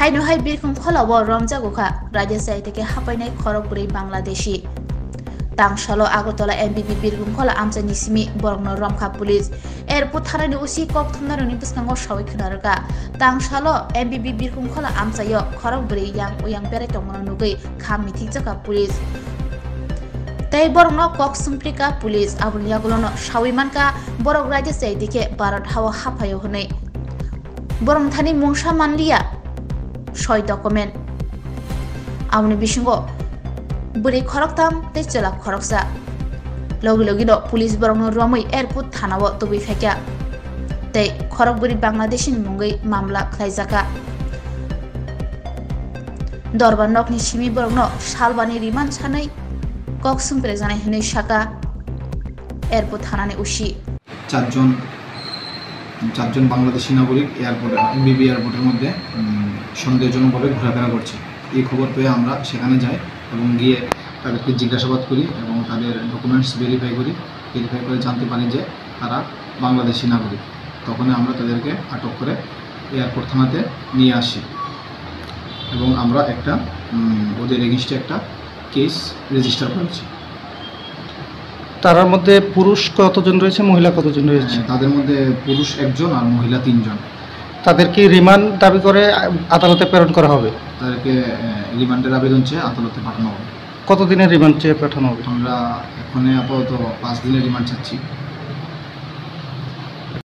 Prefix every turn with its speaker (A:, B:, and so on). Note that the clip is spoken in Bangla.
A: হাই বিরকুম খলাও রমজাগুখা রাজশাহী থেকে হাপাইনাই খড়গপুরি বাংলাদেশি তাংশালো আগরতলা এমবিবি বিরকুম খলা আমচানি সিমি বরংনো রমখা পুলিশ এরপর থানানি উসি কক থুমনারনি বিসনাঙ্গো সাওই খুনারকা তাংশালো এমবিবি বিরকুম খলা আমচাयो খড়গপুরি ইয়াং উয়াং বেরে তংমনো নুগৈ খাম মিথি জাকা পুলিশ তাই বরংনো কক সুমপ্রিকা পুলিশ আবুলিয়াগুলোনো সাউইমানকা বরক রাজশাহী দিকে ভারত হাওয়া হাফাयो হनै বরং থানি মুংসা মানলিয়া 6 ডকুমেন্ট আমনি বিসঙ্গ বুড়ি খরকতাম তে চলা খরকসা লগে লগে পুলিশ বরং রমই এয়ারপোর্ট থানাও তবি ফেকা তাই খরকবুরি বাংলাদেশিনি মুঙ্গৈ মামলা খাইজাকা দরবার নকনি সিমি বরং সালবানি রিমান্ড সাनै কক সুমপ্রে জানাই হनै সাকা এয়ারপোর্ট থানানি উসি
B: চারজন বাংলাদেশি নাগরিক এয়ারপোর্ট এমবিবি এয়ারপোর্টের মধ্যে সন্দেহজনকভাবে ঘোরাফেরা করছে। এই খবর পেয়ে আমরা সেখানে যাই এবং গিয়ে তাদেরকে জিজ্ঞাসাবাদ করি এবং তাদের ডকুমেন্টস ভেরিফাই করে জানতে পারি যে তারা বাংলাদেশি নাগরিক। তখন আমরা তাদেরকে আটক করে এয়ারপোর্ট থানাতে নিয়ে আসি এবং আমরা ওদের এগেইনস্টে একটা কেস রেজিস্টার করেছি।
C: তার মধ্যে পুরুষ কতজন রয়েছে, মহিলা কতজন রয়েছে?
B: তাদের মধ্যে পুরুষ 1 জন আর মহিলা 3 জন।
C: তাদেরকে রিমান্ড দাবি করে আদালতে প্রেরণ করা হবে?
B: তাদেরকে রিমান্ডের আবেদন চেয়ে আদালতে পাঠানো হবে।
C: কতদিনের রিমান্ড চেয়ে পাঠানো হবে?
B: আমরা এখন আপাতত 5 দিনের রিমান্ড চাচ্ছি।